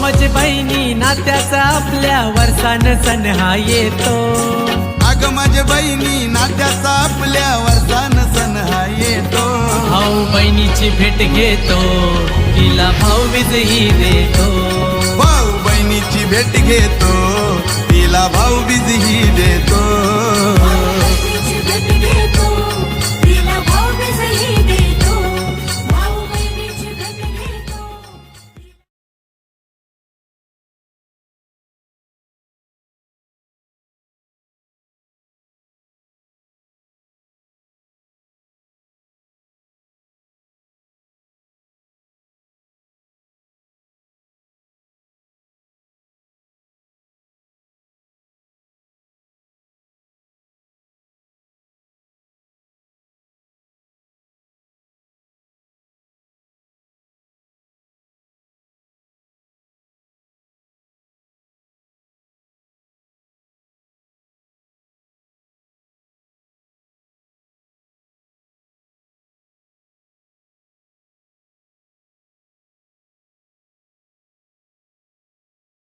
माझे बहिणी नात्याचा आपल्या वर्षान सण हा येतो. अग माझे बहिणी नात्याचा आपल्या वर्षान सण हा येतो. भाऊ बहिणीची भेट घेतो, तिला भाऊबीजही देतो. भाऊ बहिणीची भेट घेतो, तिला भाऊबीजही देतो.